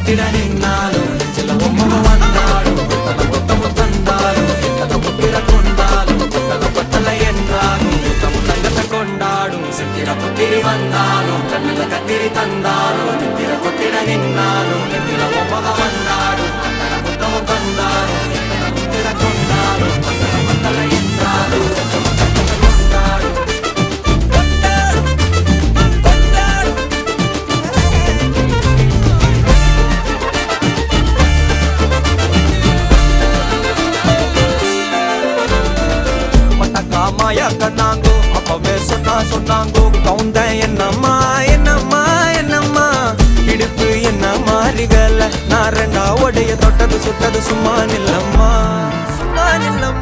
கொத்திட நின்னாலும் நெஞ்சில ஒம்மக வந்தாலும் கொத்தமும் தந்தாலும் எத்தத புத்திர கொண்டாலும் கொத்தலை என்றாலும் தங்கத்தை கொண்டாடும் சித்திர புத்திரி வந்தாலும் கண்ணில கத்திரி தந்தாலும் நித்திர கொத்திட நின்னாலும் நெஞ்சில ஒம்மக வந்தாலும் கொத்தமும் தந்தாலும் எத்தத புத்திர கொண்டாலும் கொத்தலை என்றாலும் மாயா கண்ணாங்கோ அப்பவே சொன்னாங்கோ கவுந்த என்னம்மா என்னம்மா என்னம்மா இடுப்பு என்ன மாறிகல நான் ரெண்டா உடைய தொட்டது சுட்டது சும்மா நில்லம்மா